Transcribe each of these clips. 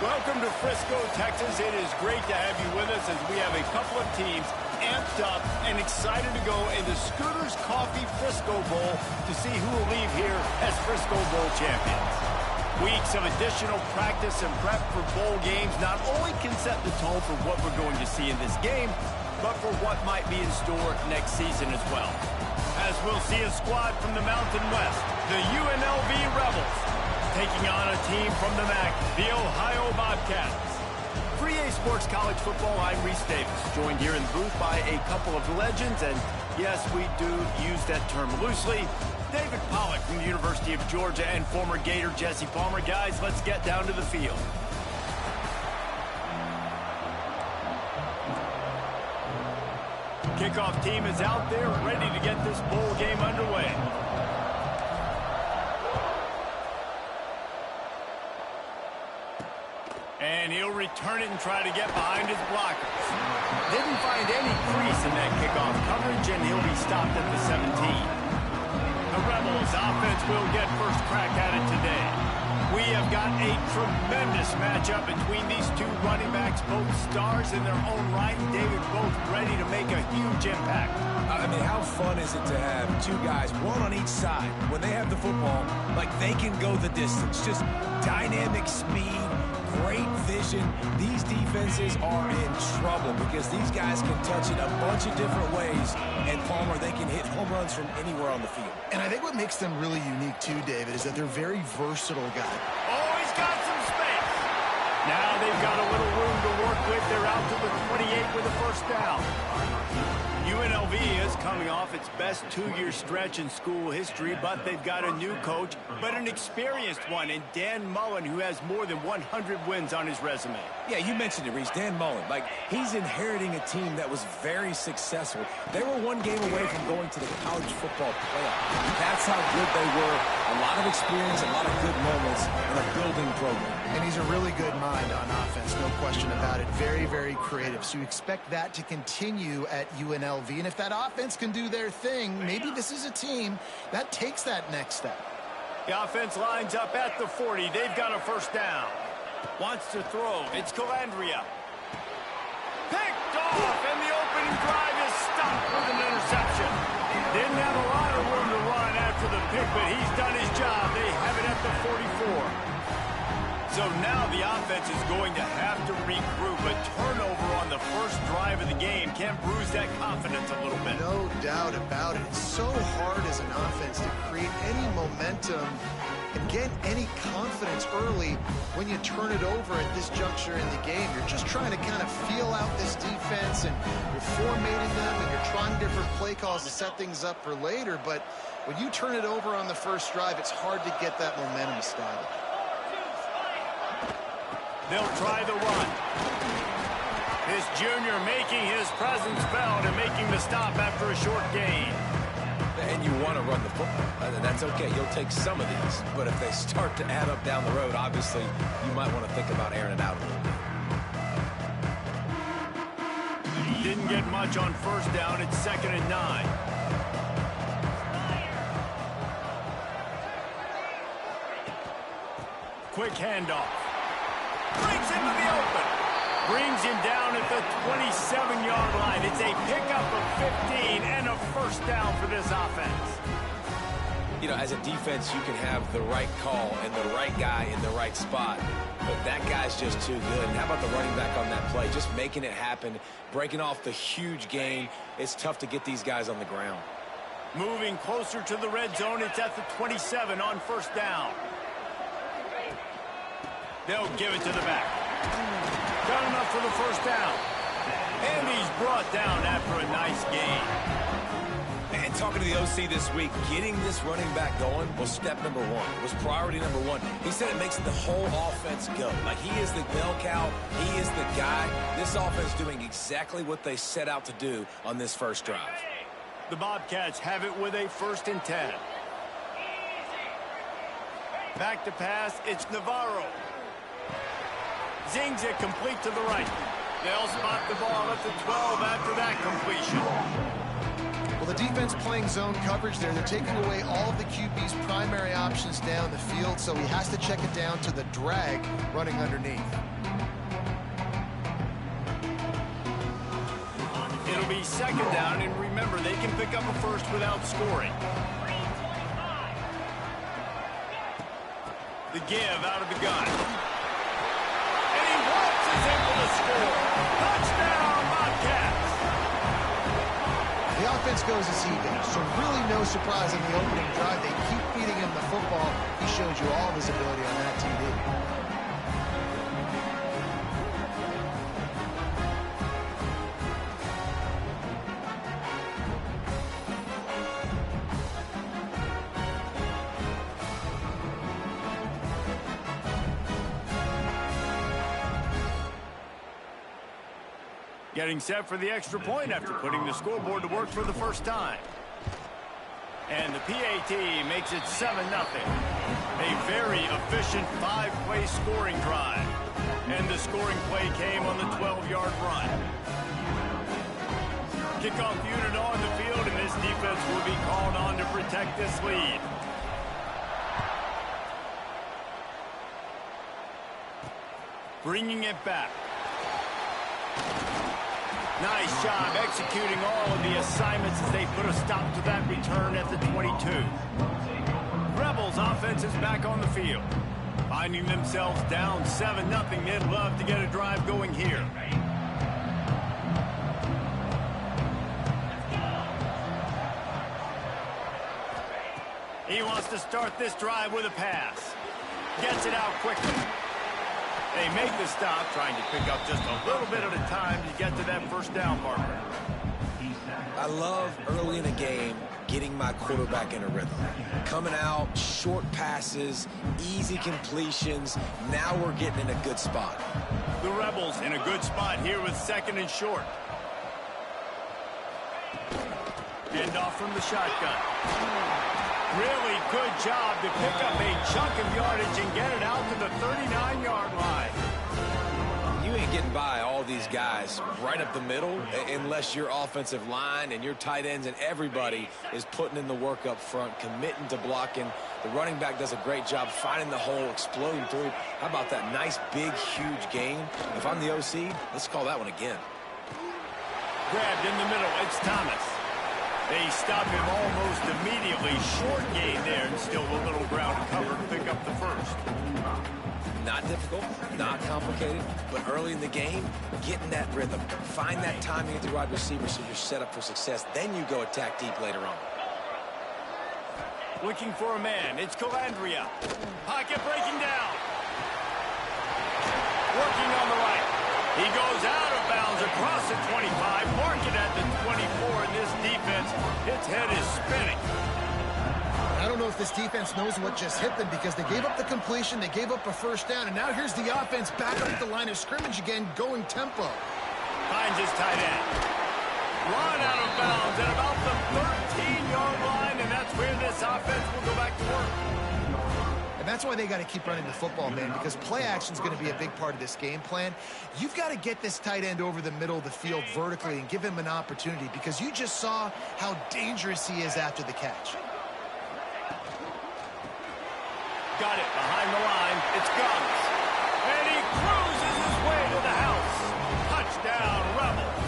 Welcome to Frisco, Texas. It is great to have you with us as we have a couple of teams amped up and excited to go in the Scooters Coffee Frisco Bowl to see who will leave here as Frisco Bowl champions. Weeks of additional practice and prep for bowl games not only can set the tone for what we're going to see in this game, but for what might be in store next season as well. As we'll see a squad from the Mountain West, the UNLV Rebels, taking on a team from the MAC, the Ohio Bobcats. For EA Sports College Football, I'm Reese Davis, joined here in the booth by a couple of legends, and yes, we do use that term loosely. David Pollack from the University of Georgia and former Gator Jesse Palmer. Guys, let's get down to the field. Kickoff team is out there ready to get this bowl game underway. And he'll return it and try to get behind his blockers. Didn't find any crease in that kickoff coverage, and he'll be stopped at the 17. The Rebels offense will get first crack at it today. We have got a tremendous matchup between these two running backs, both stars in their own right, and David, both ready to make a huge impact. I mean, how fun is it to have two guys, one on each side, when they have the football, like they can go the distance. Just dynamic speed, great vision. These defenses are in trouble because these guys can touch it a bunch of different ways, and Palmer, they can hit home runs from anywhere on the field. And I think what makes them really unique too, David, is that they're very versatile guys. Oh, he's got some space. Now they've got a little room to work with. They're out to the 28 with a first down. UNLV is coming off its best two-year stretch in school history, but they've got a new coach, but an experienced one in Dan Mullen, who has more than 100 wins on his resume. Yeah, you mentioned it, Reese. Dan Mullen. Like, he's inheriting a team that was very successful. They were one game away from going to the college football playoff. That's how good they were. A lot of experience, a lot of good moments, and a building program. And he's a really good mind on offense, no question about it. Very, very creative. So you expect that to continue at UNLV. And if that offense can do their thing, maybe this is a team that takes that next step. The offense lines up at the 40. They've got a first down. Wants to throw. It's Calandria. Picked off, and the opening drive is stopped with an interception. Didn't have a lot of room to run after the pick, but he's done his job. They have it at the 44. So now the offense is going to have to regroup. A turnover on the first drive of the game can bruise that confidence a little bit. No doubt about it. It's so hard as an offense to create any momentum and get any confidence early when you turn it over at this juncture in the game. You're just trying to kind of feel out this defense, and you're formatting them, and you're trying different play calls to set things up for later. But when you turn it over on the first drive, it's hard to get that momentum started. They'll try the run. This junior making his presence felt and making the stop after a short gain. And you want to run the football. That's okay. You'll take some of these. But if they start to add up down the road, obviously, you might want to think about airing it out a little bit. Didn't get much on first down. It's 2nd and 9. Quick handoff. Brings him to the open. Brings him down at the 27-yard line. It's a pickup of 15 and a first down for this offense. You know, as a defense, you can have the right call and the right guy in the right spot, but that guy's just too good. And how about the running back on that play? Just making it happen, breaking off the huge gain. It's tough to get these guys on the ground. Moving closer to the red zone. It's at the 27 on first down. They'll give it to the back. Got enough for the first down. And he's brought down after a nice gain. And talking to the OC this week, getting this running back going was step number one. It was priority number one. He said it makes the whole offense go. Like, he is the bell cow. He is the guy. This offense doing exactly what they set out to do on this first drive. The Bobcats have it with a 1st and 10. Back to pass. It's Navarro. Zings it complete to the right. They'll spot the ball at the 12 after that completion. Well, the defense playing zone coverage there. They're taking away all of the QB's primary options down the field, so he has to check it down to the drag running underneath. It'll be second down, and remember, they can pick up a first without scoring. The give out of the gun. And he waltzes in for the score. Touchdown, Bobcats! The offense goes as he goes, so really no surprise in the opening drive. They keep feeding him the football. He showed you all of his ability on that TV. Getting set for the extra point after putting the scoreboard to work for the first time. And the PAT makes it 7-0. A very efficient 5-play scoring drive. And the scoring play came on the 12-yard run. Kickoff unit on the field, and this defense will be called on to protect this lead. Bringing it back. Nice job executing all of the assignments as they put a stop to that return at the 22. Rebels offense is back on the field. Finding themselves down 7-0, they'd love to get a drive going here. He wants to start this drive with a pass. Gets it out quickly. They make the stop, trying to pick up just a little bit at a time to get to that first down marker. I love early in a game getting my quarterback in a rhythm. Coming out, short passes, easy completions. Now we're getting in a good spot. The Rebels in a good spot here with second and short. Hand off from the shotgun. Really good job to pick up a chunk of yardage and get it out to the 39-yard line. You ain't getting by all these guys right up the middle unless your offensive line and your tight ends and everybody is putting in the work up front, committing to blocking. The running back does a great job finding the hole, exploding through. How about that nice, big, huge gain? If I'm the OC, let's call that one again. Grabbed in the middle. It's Thomas. They stop him almost immediately. Short gain there, and still a little ground to cover to pick up the first. Not difficult, not complicated, but early in the game, getting that rhythm. Find that timing at the wide receiver so you're set up for success. Then you go attack deep later on. Looking for a man. It's Calandria. Pocket breaking down. Working on the right. He goes out of bounds across the 25. Mark it at the 24. And this defense, its head is spinning. I don't know if this defense knows what just hit them because they gave up the completion, they gave up a first down, and now here's the offense back up at the line of scrimmage again, going tempo. Finds his tight end. Run out of bounds at about the 13-yard line, and that's where this offense will go back to work. And that's why they got to keep running the football, man, because play action is going to be a big part of this game plan. You've got to get this tight end over the middle of the field vertically and give him an opportunity because you just saw how dangerous he is after the catch. Got it behind the line. It's Guns. And he cruises his way to the house. Touchdown, Rebels.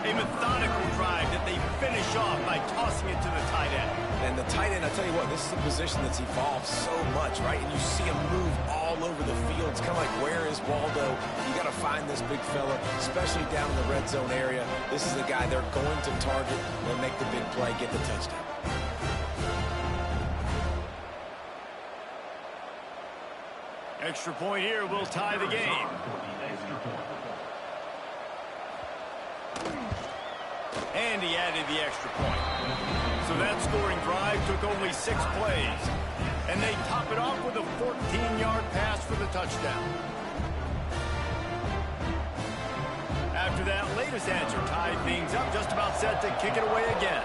A methodical drive that they finish off by tossing it to the tight end. And the tight end, I tell you what, this is a position that's evolved so much, right? And you see him move all over the field. It's kind of like, where is Waldo? You got to find this big fella, especially down in the red zone area. This is the guy they're going to target and make the big play, get the touchdown. Extra point here will tie the game. And he added the extra point. So that scoring drive took only 6 plays. And they top it off with a 14-yard pass for the touchdown. After that latest answer tied things up, just about set to kick it away again.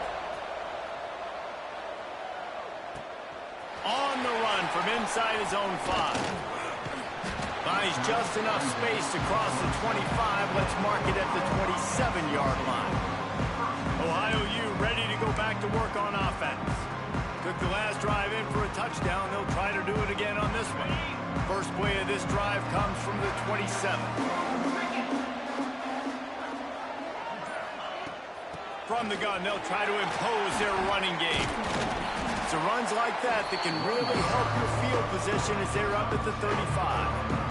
On the run from inside his own 5. Finds just enough space to cross the 25. Let's mark it at the 27-yard line. A Ohio U ready to go back to work on offense. Took the last drive in for a touchdown. They'll try to do it again on this one. First play of this drive comes from the 27. From the gun, they'll try to impose their running game. It's runs like that that can really help your field position as they're up at the 35.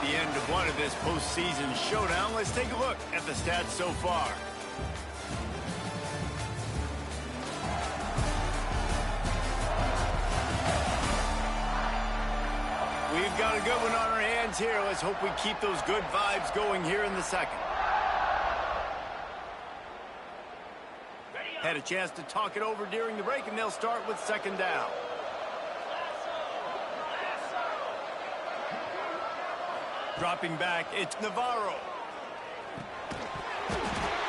The end of one of this postseason showdown. Let's take a look at the stats so far. We've got a good one on our hands here. Let's hope we keep those good vibes going here in the second. Had a chance to talk it over during the break, and they'll start with second down. Dropping back, it's Navarro.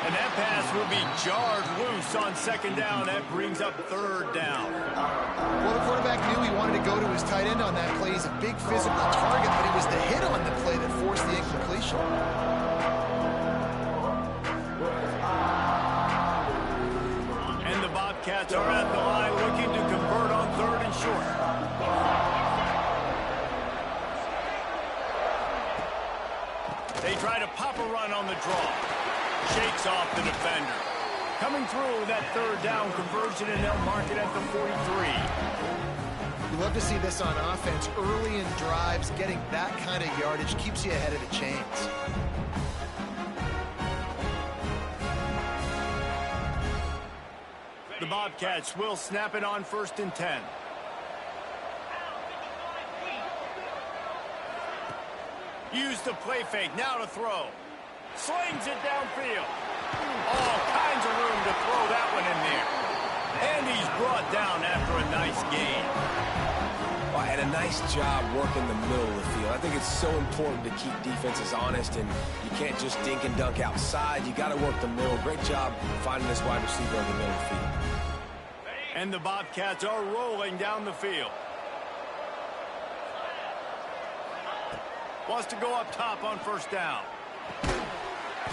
And that pass will be jarred loose on second down. That brings up third down. Well, the quarterback knew he wanted to go to his tight end on that play. He's a big physical target, but it was the hit on the play that forced the incompletion. And the Bobcats are at the line looking to convert on third and short. They try to pop a run on the draw. Shakes off the defender. Coming through that third down conversion, and they'll mark it at the 43. You love to see this on offense. Early in drives, getting that kind of yardage keeps you ahead of the chains. The Bobcats will snap it on 1st and 10. Use the play fake, now to throw. Slings it downfield. All kinds of room to throw that one in there. And he's brought down after a nice gain. Well, and a nice job working the middle of the field. I think it's so important to keep defenses honest, and you can't just dink and dunk outside. You got to work the middle. Great job finding this wide receiver in the middle of the field. And the Bobcats are rolling down the field. Wants to go up top on 1st down.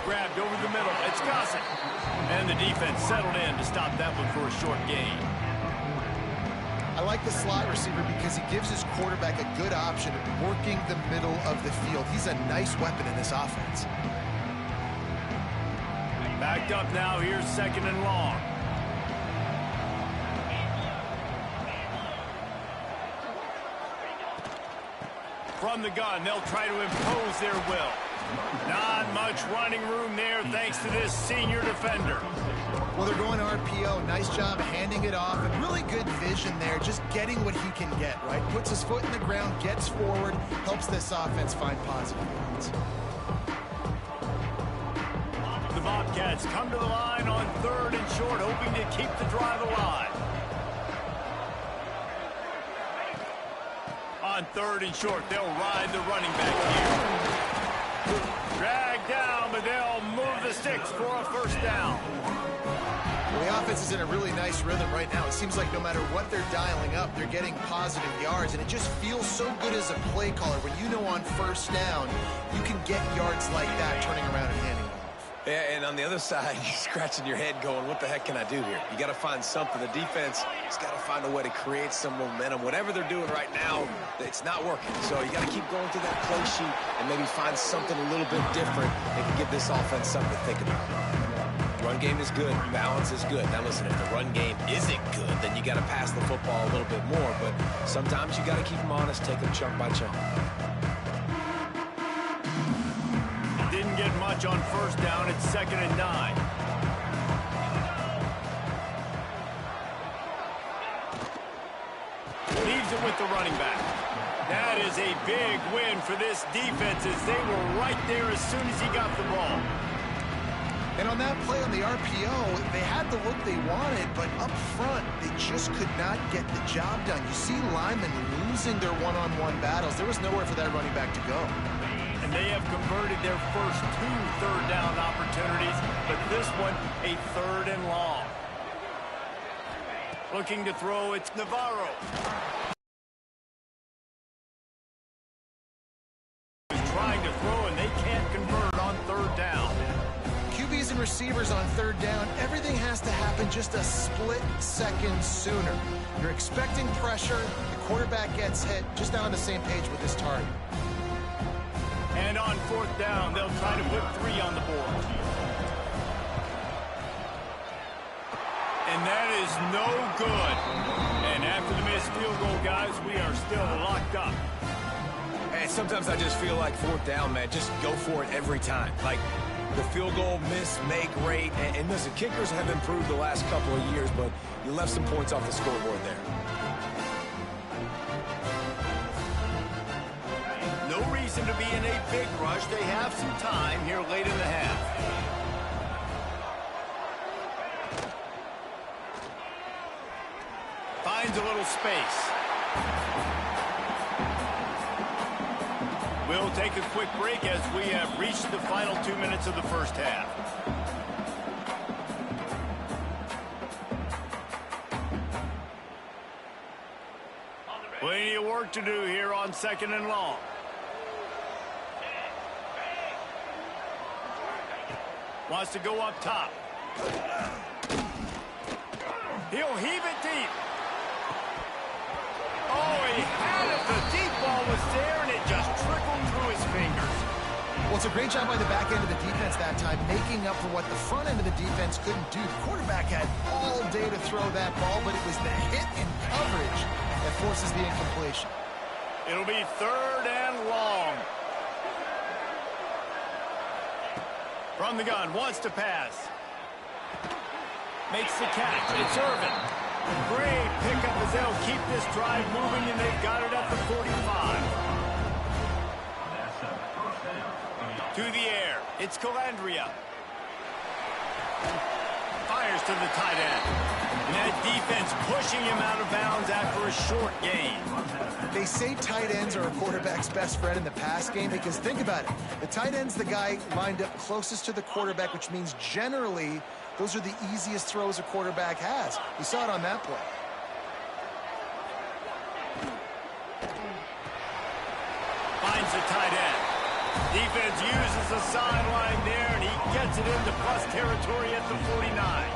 Grabbed over the middle. It's Gossett. And the defense settled in to stop that one for a short gain. I like the slot receiver because he gives his quarterback a good option of working the middle of the field. He's a nice weapon in this offense. Backed up now. Here's 2nd and long. From the gun, they'll try to impose their will. Not much running room there thanks to this senior defender. Well, they're going RPO. Nice job handing it off, and really good vision there, just getting what he can get, right? Puts his foot in the ground, gets forward, helps this offense find positive yards. The Bobcats come to the line on 3rd and short, hoping to keep the drive alive. On 3rd and short, they'll ride the running back here. Dragged down, but they'll move the sticks for a 1st down. Well, the offense is in a really nice rhythm right now. It seems like no matter what they're dialing up, they're getting positive yards, and it just feels so good as a play caller when you know on 1st down you can get yards like that turning around and handing it off. Yeah, and on the other side, you're scratching your head going, what the heck can I do here? You got to find something. The defense has got to find a way to create some momentum. Whatever they're doing right now, it's not working. So you got to keep going through that play sheet and maybe find something a little bit different that can give this offense something to think about. Run game is good. Balance is good. Now listen, if the run game isn't good, then you got to pass the football a little bit more. But sometimes you got to keep them honest, take them chunk by chunk. Didn't get much on 1st down. It's 2nd and 9. Leaves it with the running back. That is a big win for this defense as they were right there as soon as he got the ball. And on that play on the RPO, they had the look they wanted, but up front, they just could not get the job done. You see linemen losing their one-on-one battles. There was nowhere for that running back to go. And they have converted their first 2 third down opportunities, but this one a 3rd and long. Looking to throw, it's Navarro. He's trying to throw, and they can't convert on third down. QBs and receivers on third down, everything has to happen just a split second sooner. You're expecting pressure, the quarterback gets hit, just not on the same page with this target. And on fourth down, they'll try to put 3 on the board. And that is no good. And after the missed field goal, guys, we are still locked up. And sometimes I just feel like fourth down, man, just go for it every time. Like, the field goal, miss, make, rate. And listen, kickers have improved the last couple of years, but you left some points off the scoreboard there. No reason to be in a big rush. They have some time here late in the half. Finds a little space. We'll take a quick break as we have reached the final 2 minutes of the first half. Plenty of work to do here on 2nd and long. Wants to go up top. He'll heave it deep. Oh, he had it. The deep ball was there, and it just trickled through his fingers. Well, it's a great job by the back end of the defense that time, making up for what the front end of the defense couldn't do. The quarterback had all day to throw that ball, but it was the hit in coverage that forces the incompletion. It'll be 3rd and long. From the gun, wants to pass. Makes the catch. It's Irvin. Great pickup as they'll keep this drive moving, and they've got it at the 45. To the air. It's Calandria. Fires to the tight end. And that defense pushing him out of bounds after a short gain. They say tight ends are a quarterback's best friend in the pass game because think about it. The tight end's the guy lined up closest to the quarterback, which means generally those are the easiest throws a quarterback has. We saw it on that play. Finds the tight end. Defense uses the sideline there, and he gets it into plus territory at the 49.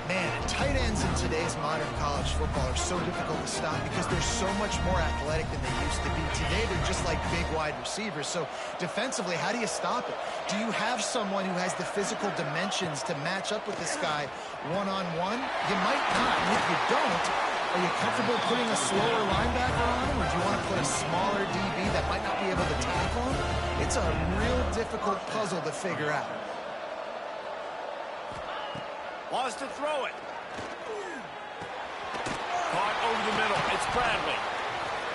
Man, tight ends in today's modern college football are so difficult to stop because they're so much more athletic than they used to be. Today, they're just like big wide receivers. So defensively, how do you stop it? Do you have someone who has the physical dimensions to match up with this guy one-on-one? You might not. And if you don't, are you comfortable putting a slower linebacker on him, or do you want to put a smaller DB that might not be able to tackle him? It's a real difficult puzzle to figure out. Wants to throw it. Caught over the middle. It's Bradley.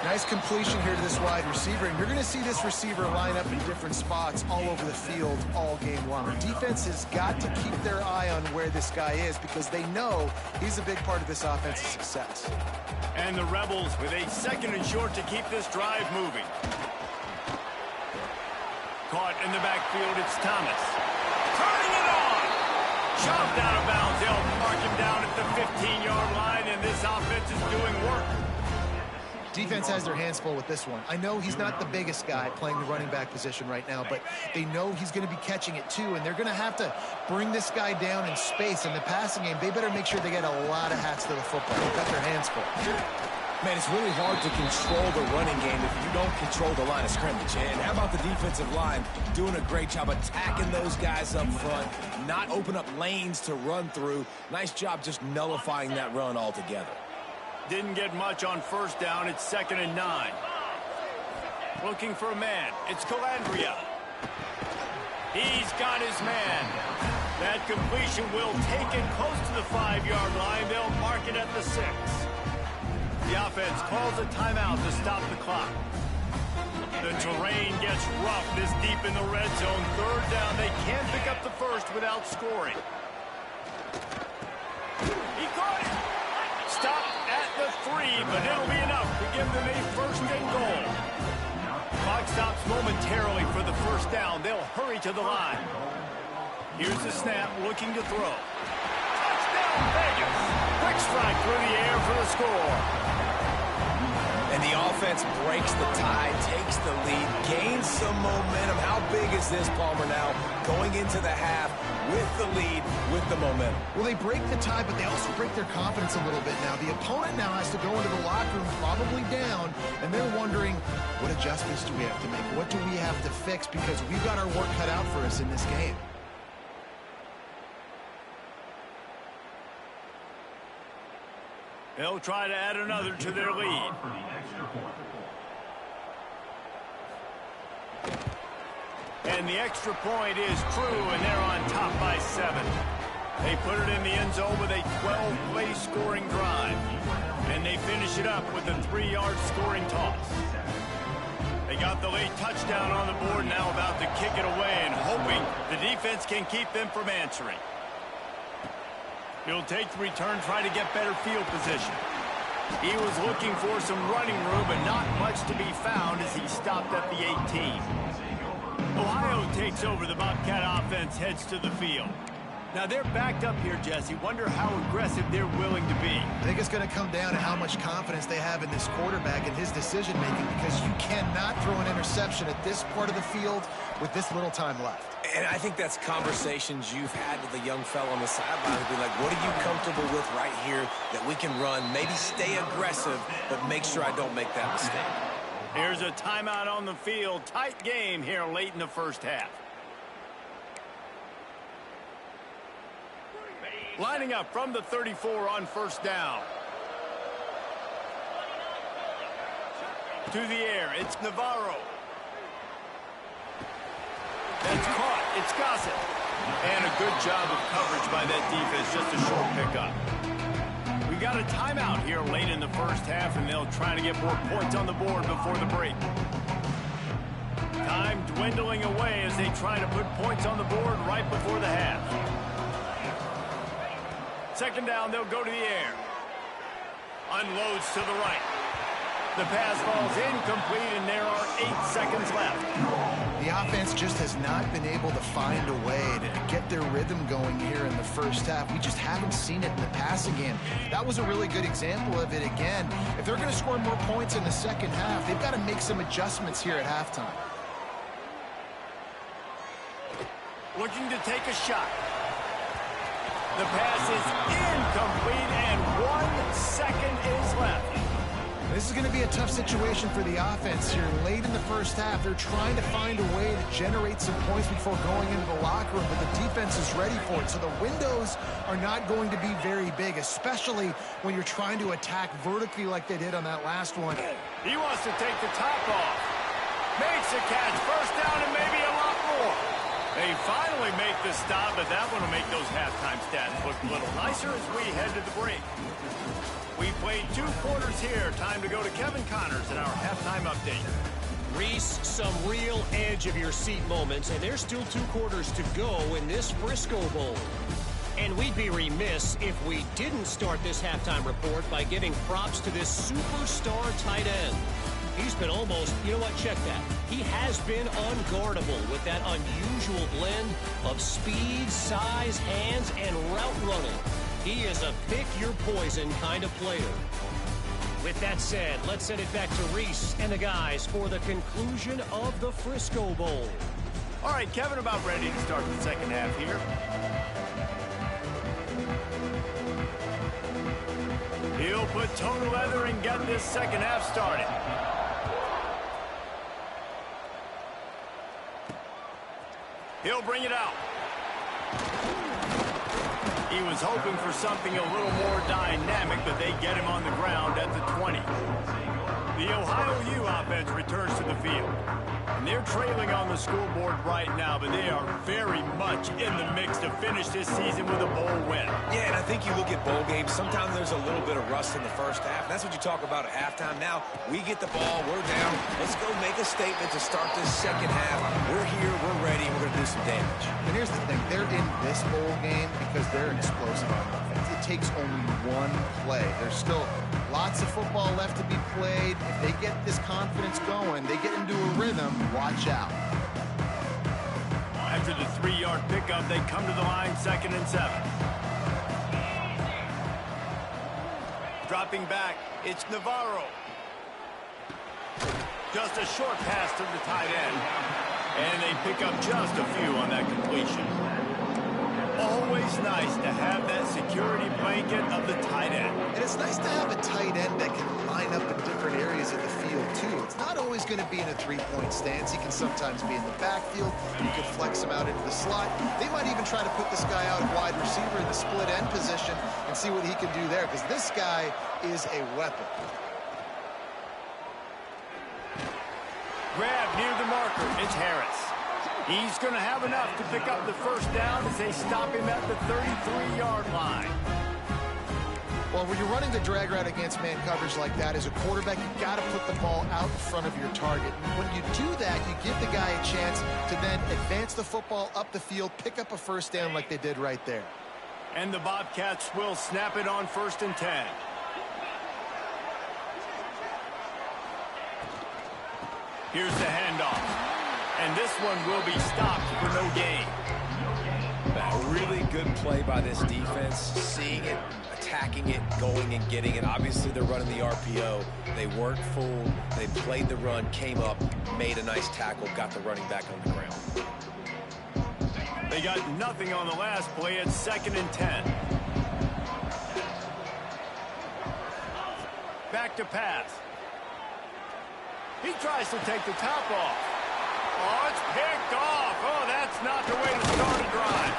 Nice completion here to this wide receiver, and you're going to see this receiver line up in different spots all over the field all game long. The defense has got to keep their eye on where this guy is because they know he's a big part of this offense's success. And the Rebels with a 2nd and short to keep this drive moving. Caught in the backfield, it's Thomas. Turning it on! Shoved out of bounds. They'll mark him down at the 15-yard line, and this offense is doing work. Defense has their hands full with this one. I know he's not the biggest guy playing the running back position right now, but they know he's going to be catching it too, and they're going to have to bring this guy down in space. In the passing game, they better make sure they get a lot of hats to the football. They've got their hands full. Man, it's really hard to control the running game if you don't control the line of scrimmage. And how about the defensive line doing a great job attacking those guys up front, not open up lanes to run through. Nice job just nullifying that run altogether. Didn't get much on first down. It's 2nd and 9. Looking for a man. It's Calandria. He's got his man. That completion will take it close to the 5-yard line. They'll mark it at the 6. The offense calls a timeout to stop the clock. The terrain gets rough this deep in the red zone. 3rd down. They can't pick up the first without scoring. He caught it. Stop at the 3, but it'll be enough to give them a 1st and goal. Clock stops momentarily for the 1st down. They'll hurry to the line. Here's the snap, looking to throw. Touchdown, Vegas! Quick strike through the air for the score. And the offense breaks the tie, takes the lead, gains some momentum. How big is this, Palmer, now going into the half with the lead, with the momentum? Well, they break the tie, but they also break their confidence a little bit now. The opponent now has to go into the locker room probably down, and they're wondering, what adjustments do we have to make? What do we have to fix? Because we've got our work cut out for us in this game. They'll try to add another to their lead. And the extra point is true, and they're on top by 7. They put it in the end zone with a 12-play scoring drive. And they finish it up with a 3-yard scoring toss. They got the late touchdown on the board, now about to kick it away and hoping the defense can keep them from answering. He'll take the return, try to get better field position. He was looking for some running room, but not much to be found as he stopped at the 18. Ohio takes over. The Bobcat offense heads to the field. Now they're backed up here, Jesse. Wonder how aggressive they're willing to be. I think it's going to come down to how much confidence they have in this quarterback and his decision-making, because you cannot throw an interception at this part of the field with this little time left. And I think that's conversations you've had with a young fellow on the sideline who'd be like, what are you comfortable with right here that we can run? Maybe stay aggressive, but make sure I don't make that mistake. Here's a timeout on the field. Tight game here late in the first half. Lining up from the 34 on first down. To the air, it's Navarro. That's caught. It's Gossett. And a good job of coverage by that defense. Just a short pickup. We got a timeout here late in the first half, and they'll try to get more points on the board before the break. Time dwindling away as they try to put points on the board right before the half. Second down, they'll go to the air. Unloads to the right. The pass falls incomplete, and there are 8 seconds left. The offense just has not been able to find a way to get their rhythm going here in the first half. We just haven't seen it in the passing game. That was a really good example of it again. If they're going to score more points in the second half, they've got to make some adjustments here at halftime. Looking to take a shot. The pass is incomplete, and 1 second is left. This is going to be a tough situation for the offense here. Late in the first half, they're trying to find a way to generate some points before going into the locker room, but the defense is ready for it. So the windows are not going to be very big, especially when you're trying to attack vertically like they did on that last one. He wants to take the top off. Makes a catch. First down and maybe a lot more. They finally make the stop, but that one will make those halftime stats look a little nicer as we head to the break. We played 2 quarters here. Time to go to Kevin Connors in our halftime update. Reese, some real edge of your seat moments, and there's still 2 quarters to go in this Frisco Bowl. And we'd be remiss if we didn't start this halftime report by giving props to this superstar tight end. He's been almost, you know what, check that. He has been unguardable with that unusual blend of speed, size, hands, and route running. He is a pick-your-poison kind of player. With that said, let's send it back to Reese and the guys for the conclusion of the Frisco Bowl. All right, Kevin, about ready to start the second half here. He'll put toe to leather and get this second half started. He'll bring it out. He was hoping for something a little more dynamic, but they get him on the ground at the 20. The Ohio U offense returns to the field. And they're trailing on the scoreboard right now, but they are very much in the mix to finish this season with a bowl win. Yeah, and I think you look at bowl games, sometimes there's a little bit of rust in the first half. That's what you talk about at halftime. Now, we get the ball, we're down. Let's go make a statement to start this second half. We're here, we're ready, and we're going to do some damage. And here's the thing. They're in this bowl game because they're an explosive on offense. It takes only one play. There's still lots of football left to be played. If they get this confidence going, they get into a rhythm, watch out. After the 3-yard pickup, they come to the line, 2nd and 7. Dropping back, it's Navarro. Just a short pass to the tight end. And they pick up just a few on that completion. Always nice to have that security blanket of the tight end. And it's nice to have a tight end that can line up in different areas of the field, too. It's not always going to be in a three-point stance. He can sometimes be in the backfield. You can flex him out into the slot. They might even try to put this guy out at wide receiver in the split end position and see what he can do there, because this guy is a weapon. Grab near the marker. It's Harris. He's going to have enough to pick up the first down as they stop him at the 33-yard line. Well, when you're running a drag route against man coverage like that, as a quarterback, you've got to put the ball out in front of your target. And when you do that, you give the guy a chance to then advance the football up the field, pick up a first down like they did right there. And the Bobcats will snap it on 1st and 10. Here's the handoff. And this one will be stopped for no gain. A really good play by this defense, seeing it, attacking it, going and getting it. Obviously, they're running the RPO. They weren't fooled. They played the run, came up, made a nice tackle, got the running back on the ground. They got nothing on the last play. It's 2nd and 10. Back to pass. He tries to take the top off. Oh, it's picked off. Oh, that's not the way to start a drive.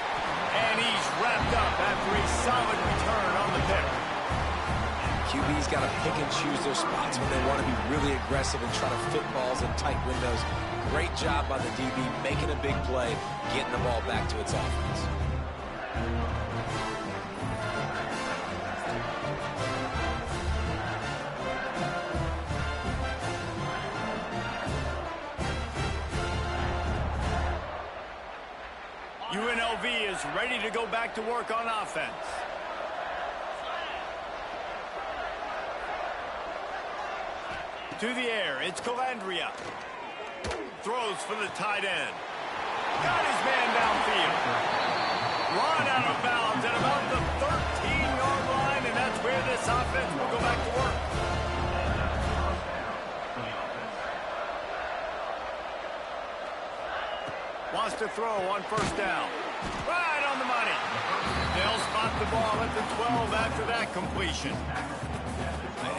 And he's wrapped up after a solid return on the pick. QB's got to pick and choose their spots when they want to be really aggressive and try to fit balls in tight windows. Great job by the DB, making a big play, getting the ball back to its offense. UNLV is ready to go back to work on offense. To the air, it's Calandria. Throws for the tight end. Got his man downfield. Run out of bounds at about the 13-yard line, and that's where this offense will go back to work. Wants to throw on 1st down. Right on the money. They'll spot the ball at the 12 after that completion.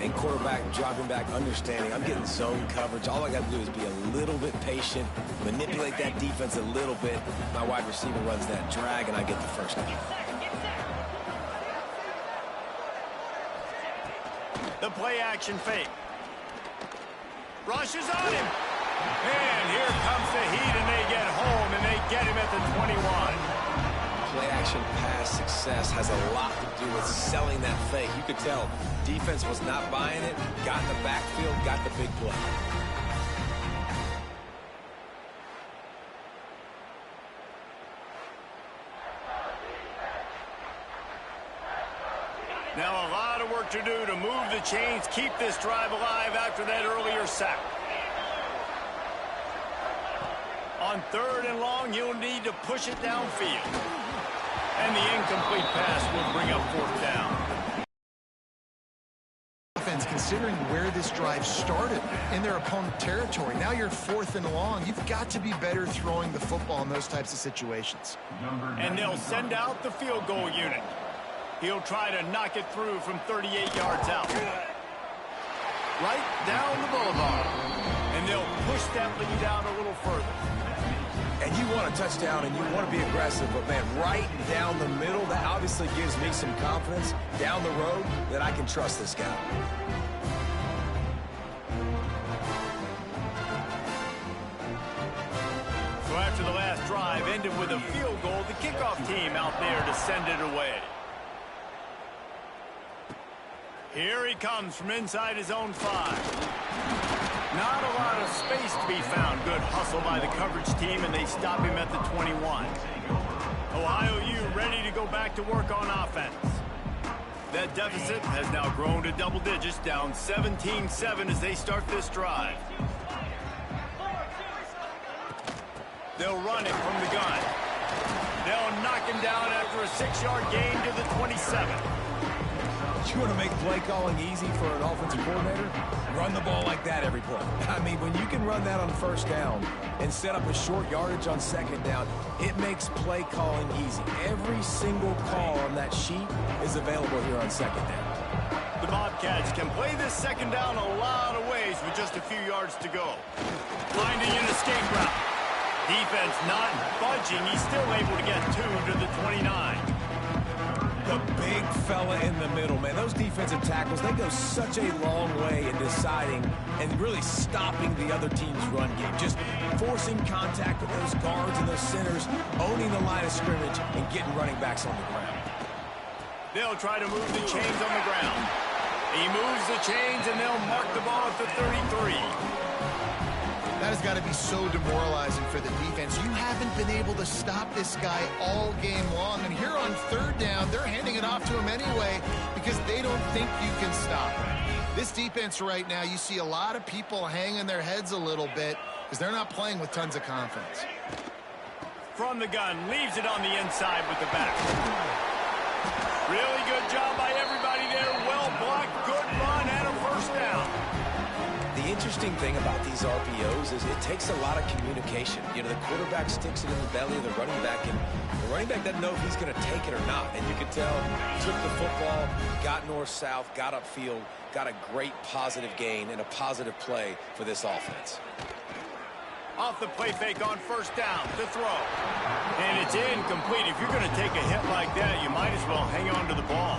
And quarterback dropping back, understanding I'm getting zone coverage. All I got to do is be a little bit patient, manipulate that defense a little bit. My wide receiver runs that drag, and I get the first down. The play action fake. Rushes on him. And here comes the heat, and they get home, and they get him at the 21. Play action pass success has a lot to do with selling that fake. You could tell defense was not buying it, got in the backfield, got the big play. Now a lot of work to do to move the chains, keep this drive alive after that earlier sack. On 3rd and long, you'll need to push it downfield. And the incomplete pass will bring up 4th down. Offense, considering where this drive started in their opponent territory, now you're 4th and long. You've got to be better throwing the football in those types of situations. And they'll send out the field goal unit. He'll try to knock it through from 38 yards out. Right down the boulevard. And they'll push that lead out a little further. And you want a touchdown and you want to be aggressive, but man, right down the middle, that obviously gives me some confidence down the road that I can trust this guy. So after the last drive ended with a field goal, the kickoff team out there to send it away. Here he comes from inside his own 5. Not a lot of space to be found. Good hustle by the coverage team, and they stop him at the 21. Ohio U ready to go back to work on offense. That deficit has now grown to double digits, down 17-7 as they start this drive. They'll run it from the gun. They'll knock him down after a 6-yard gain to the 27. You want to make play calling easy for an offensive coordinator? Run the ball like that every play. I mean, when you can run that on first down and set up a short yardage on second down, it makes play calling easy. Every single call on that sheet is available here on second down. The Bobcats can play this second down a lot of ways with just a few yards to go. Finding an escape route. Defense not budging. He's still able to get 2 to the 29. The big fella in the middle, man. Those defensive tackles, they go such a long way in deciding and really stopping the other team's run game. Just forcing contact with those guards and those centers, owning the line of scrimmage, and getting running backs on the ground. They'll try to move the chains on the ground. He moves the chains, and they'll mark the ball at the 33. That has got to be so demoralizing for the defense. You haven't been able to stop this guy all game long. And here on third down, they're handing it off to him anyway because they don't think you can stop him. This defense right now, you see a lot of people hanging their heads a little bit because they're not playing with tons of confidence. From the gun, leaves it on the inside with the back. Really good job by everybody there. Well blocked, good run, and a first down. The interesting thing about these RPOs is it takes a lot of communication. You know, the quarterback sticks it in the belly of the running back, and the running back doesn't know if he's going to take it or not. And you can tell, took the football, got north-south, got upfield, got a great positive gain and a positive play for this offense. Off the play fake on first down to throw. And it's incomplete. If you're going to take a hit like that, you might as well hang on to the ball.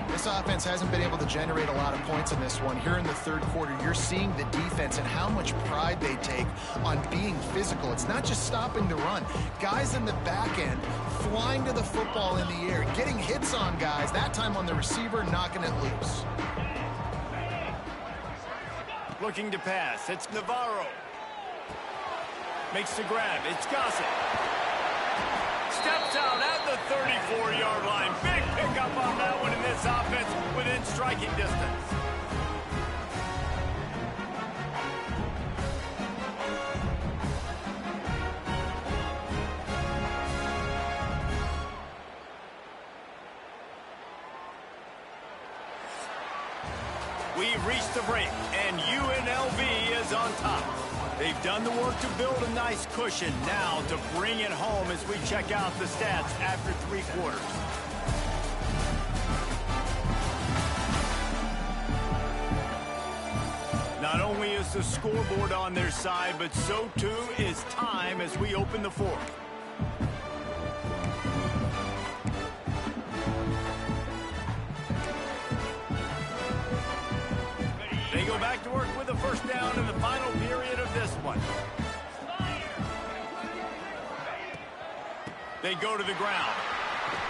This offense hasn't been able to generate a lot of points in this one. Here in the third quarter, you're seeing the defense and how much pride they take on being physical. It's not just stopping the run. Guys in the back end flying to the football in the air, getting hits on guys, that time on the receiver, knocking it loose. Looking to pass. It's Navarro. Makes the grab. It's Gossett. Steps out at the 34-yard line. Big pickup on that one in this offense within striking distance. We've reached the break, and UNLV is on top. They've done the work to build a nice cushion. Now to bring it home as we check out the stats after 3 quarters. Not only is the scoreboard on their side, but so too is time as we open the fourth. They go back to work with a first down in the final period of this one. They go to the ground.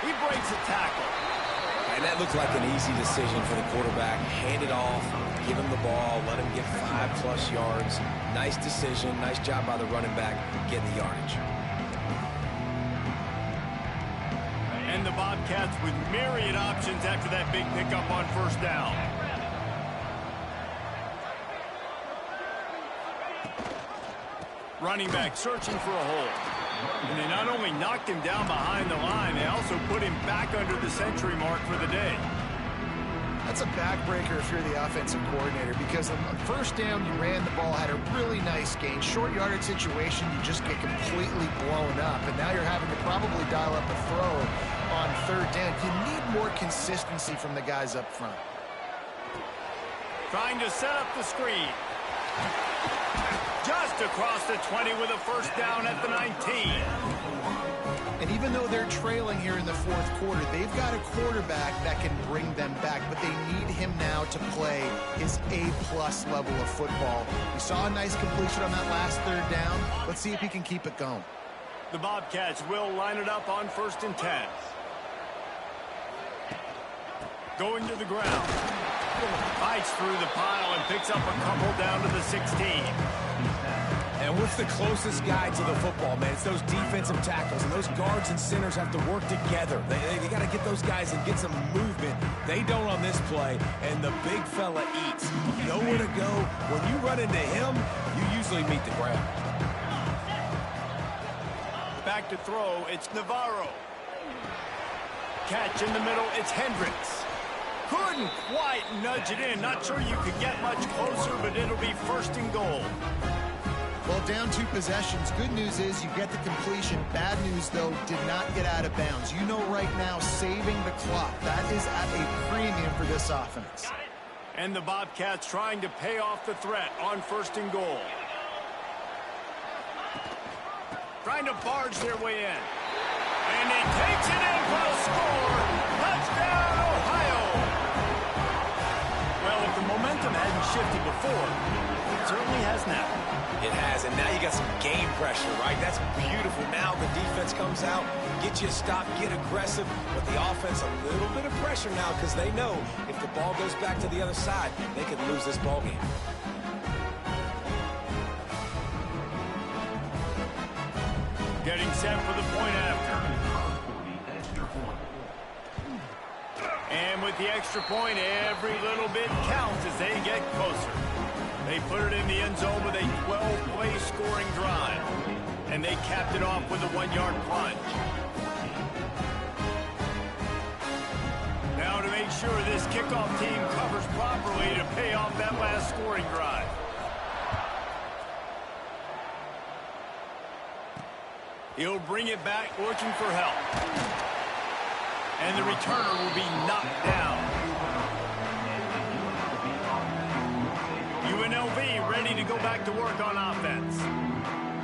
He breaks a tackle. And that looked like an easy decision for the quarterback. Hand it off, give him the ball, let him get 5+ yards. Nice decision, nice job by the running back getting the yardage. And the Bobcats with myriad options after that big pickup on first down. Running back searching for a hole. And they not only knocked him down behind the line, they also put him back under the century mark for the day. That's a backbreaker if you're the offensive coordinator, because on first down, you ran the ball, had a really nice gain. Short yardage situation, you just get completely blown up, and now you're having to probably dial up a throw on third down. You need more consistency from the guys up front. Trying to set up the screen. Just across the 20 with a first down at the 19. And even though they're trailing here in the fourth quarter, they've got a quarterback that can bring them back, but they need him now to play his A+ level of football. We saw a nice completion on that last third down. Let's see if he can keep it going. The Bobcats will line it up on 1st and 10. Going to the ground. Fights through the pile and picks up a couple down to the 16. And what's the closest guy to the football, man? It's those defensive tackles, and those guards and centers have to work together. They got to get those guys and get some movement. They don't on this play, and the big fella eats. Nowhere to go. When you run into him, you usually meet the ground. Back to throw, it's Navarro. Catch in the middle, it's Hendricks. Couldn't quite nudge it in. Not sure you could get much closer, but it'll be first and goal. Well, down 2 possessions. Good news is you get the completion. Bad news, though, did not get out of bounds. You know right now, saving the clock. That is at a premium for this offense. And the Bobcats trying to pay off the threat on first and goal. Trying to barge their way in. And he takes it in for a score. Touchdown, Ohio. Well, if the momentum hadn't shifted before, it certainly has now. It has, and now you got some game pressure, right? That's beautiful. Now the defense comes out, get you a stop, get aggressive, but the offense a little bit of pressure now because they know if the ball goes back to the other side, they could lose this ball game. Getting set for the point after. And with the extra point, every little bit counts as they get closer. They put it in the end zone with a 12-play scoring drive. And they capped it off with a 1-yard plunge. Now to make sure this kickoff team covers properly to pay off that last scoring drive. He'll bring it back looking for help. And the returner will be knocked down. UNLV ready to go back to work on offense.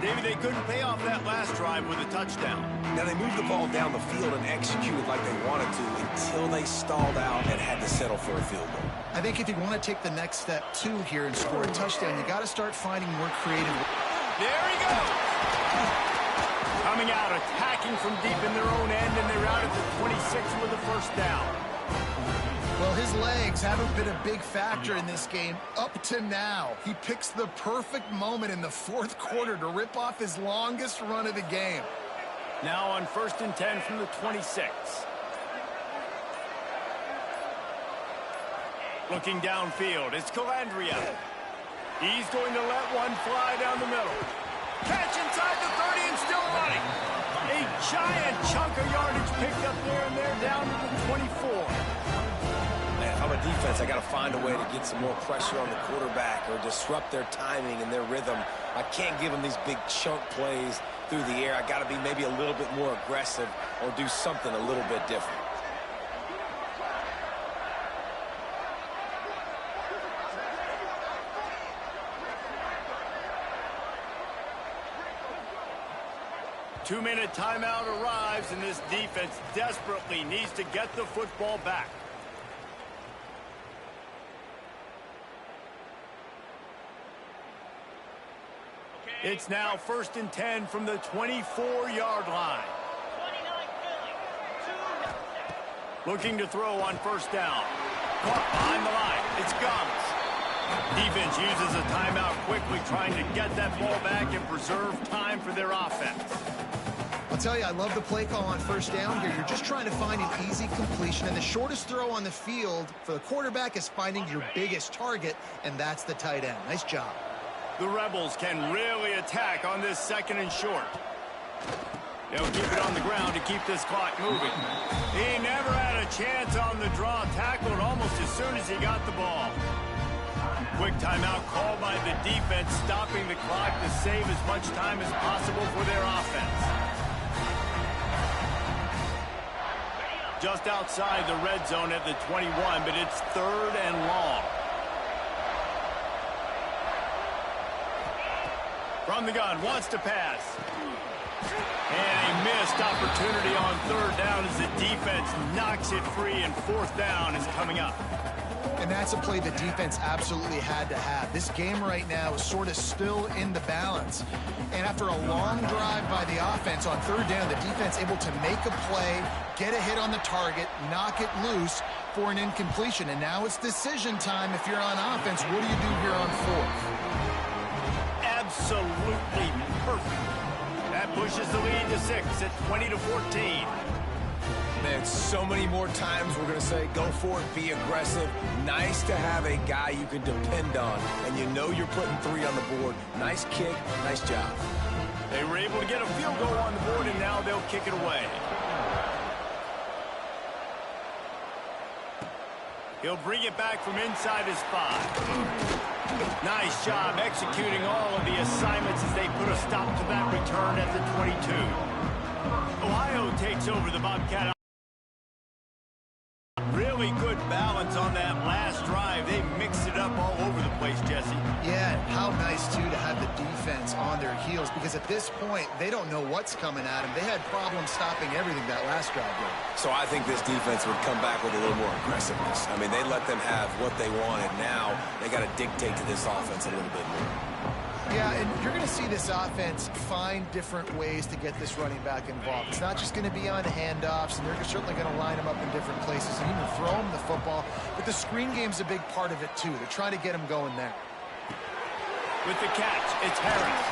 David, they couldn't pay off that last drive with a touchdown. Now they moved the ball down the field and executed like they wanted to until they stalled out and had to settle for a field goal. I think if you want to take the next step, too, here and score a touchdown, you got to start finding more creative. There he goes. Coming out, attacking from deep in their own end, and they're out at the 26 with a first down. Well, his legs haven't been a big factor in this game up to now. He picks the perfect moment in the 4th quarter to rip off his longest run of the game. Now on 1st and 10 from the 26. Looking downfield, it's Calandria. He's going to let one fly down the middle. Catch inside the 30 and still running. A giant chunk of yardage picked up there, and they're down to the 24. Man, if I'm a defense, I got to find a way to get some more pressure on the quarterback or disrupt their timing and their rhythm. I can't give them these big chunk plays through the air. I got to be maybe a little bit more aggressive or do something a little bit different. Two-minute timeout arrives, and this defense desperately needs to get the football back. It's now 1st and 10 from the 24-yard line. Looking to throw on first down. Caught behind the line. It's Gums. Defense uses a timeout quickly, trying to get that ball back and preserve time for their offense. I'll tell you, I love the play call on first down here. You're just trying to find an easy completion, and the shortest throw on the field for the quarterback is finding your biggest target, and that's the tight end. Nice job. The Rebels can really attack on this 2nd and short. They'll keep it on the ground to keep this clock moving. He never had a chance on the draw, tackled almost as soon as he got the ball. Quick timeout called by the defense, stopping the clock to save as much time as possible for their offense. Just outside the red zone at the 21, but it's 3rd and long. From the gun, wants to pass. And a missed opportunity on 3rd down as the defense knocks it free, and 4th down is coming up. And that's a play the defense absolutely had to have. This game right now is sort of still in the balance. And after a long drive by the offense on 3rd down, the defense able to make a play, get a hit on the target, knock it loose for an incompletion. And now it's decision time if you're on offense. What do you do here on 4th? Absolutely perfect. That pushes the lead to 6 at 20-14. Man, so many more times we're going to say, go for it, be aggressive. Nice to have a guy you can depend on, and you know you're putting 3 on the board. Nice kick, nice job. They were able to get a field goal on the board, and now they'll kick it away. He'll bring it back from inside his 5. Nice job executing all of the assignments as they put a stop to that return at the 22. Ohio takes over the Bobcat. Really good balance on that last drive. They mixed it up all over the place, Jesse. Yeah, how nice, too, to have the defense on their heels, because at this point, they don't know what's coming at them. They had problems stopping everything that last drive did. So I think this defense would come back with a little more aggressiveness. I mean, they let them have what they wanted. Now they got to dictate to this offense a little bit more. Yeah, and you're going to see this offense find different ways to get this running back involved. It's not just going to be on handoffs, and they're certainly going to line him up in different places and even throw him the football. But the screen game's a big part of it, too. They're trying to get him going there. With the catch, it's Harris.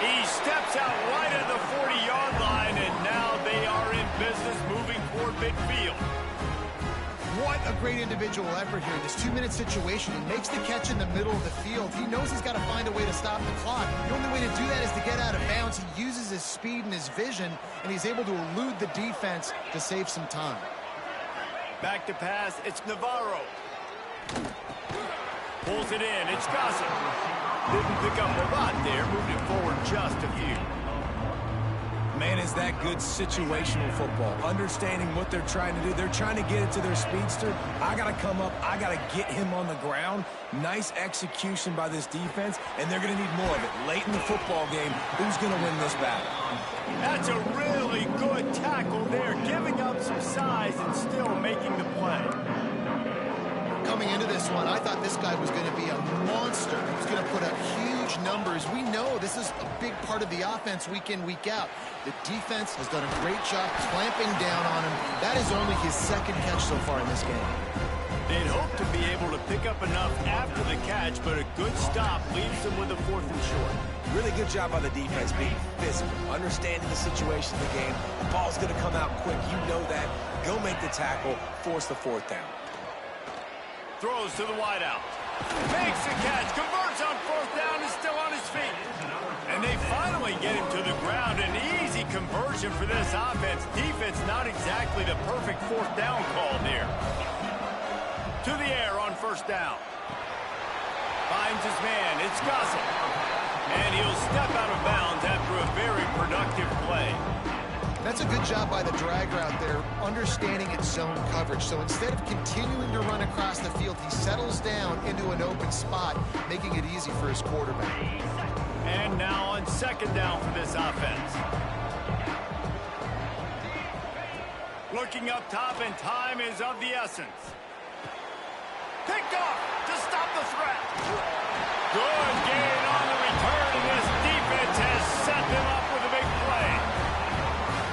He steps out right at the 40-yard line, and now they are in business moving toward midfield. What a great individual effort here in this 2-minute situation. He makes the catch in the middle of the field. He knows he's got to find a way to stop the clock. The only way to do that is to get out of bounds. He uses his speed and his vision, and he's able to elude the defense to save some time. Back to pass, it's Navarro. Pulls it in, it's Gossett. Didn't pick up a lot there, moved it forward just a few. Man, is that good situational football. Understanding what they're trying to do. They're trying to get it to their speedster. I got to come up. I got to get him on the ground. Nice execution by this defense, and they're going to need more of it. Late in the football game, who's going to win this battle? That's a really good tackle there, giving up some size and still making the play. Coming into this one, I thought this guy was going to be a monster. He was going to put up huge numbers. We know this is a big part of the offense week in, week out. The defense has done a great job clamping down on him. That is only his second catch so far in this game. They'd hope to be able to pick up enough after the catch, but a good stop leaves them with a 4th and short. Really good job by the defense, being physical, understanding the situation of the game. The ball's going to come out quick. You know that. Go make the tackle, force the 4th down. Throws to the wideout. Makes the catch, converts on 4th down, is still on his feet. And they finally get him to the ground. An easy conversion for this offense. Defense not exactly the perfect 4th down call there. To the air on 1st down. Finds his man, it's Gossett. And he'll step out of bounds after a very productive play. That's a good job by the drag route there, understanding its zone coverage. So instead of continuing to run across the field, he settles down into an open spot, making it easy for his quarterback. And now on 2nd down for this offense. Looking up top, and time is of the essence. Picked off to stop the threat. Good gain on the return, and this defense has set them up with a big play.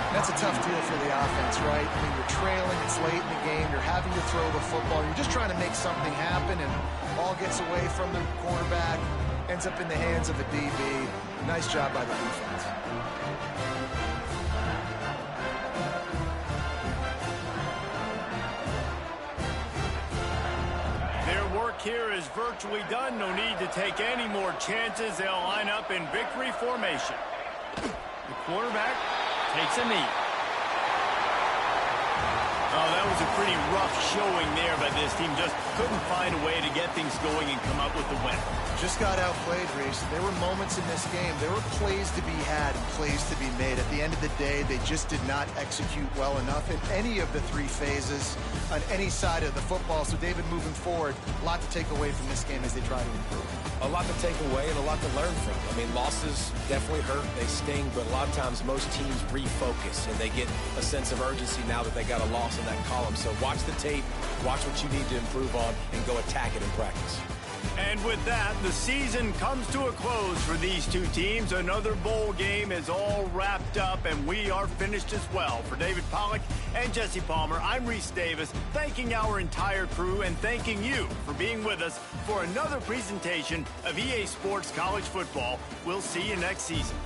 That's a tough deal for the offense, right? I mean, you're trailing, it's late in the game, you're having to throw the football, you're just trying to make something happen, and ball gets away from the quarterback, ends up in the hands of a DB. Nice job by the defense. Their work here is virtually done. No need to take any more chances. They'll line up in victory formation. The quarterback takes a knee. Oh, that was a pretty rough showing there by this team. Just couldn't find a way to get things going and come up with the win. Just got outplayed, Reese. There were moments in this game. There were plays to be had and plays to be made. At the end of the day, they just did not execute well enough in any of the 3 phases on any side of the football. So, David, moving forward, a lot to take away from this game as they try to improve. A lot to take away and a lot to learn from. I mean, losses definitely hurt. They sting, but a lot of times most teams refocus and they get a sense of urgency now that they got a loss in that column. So watch the tape, watch what you need to improve on, and go attack it in practice. And with that, the season comes to a close for these two teams. Another bowl game is all wrapped up, and we are finished as well. For David Pollack and Jesse Palmer, I'm Reese Davis, thanking our entire crew and thanking you for being with us for another presentation of EA Sports College Football. We'll see you next season.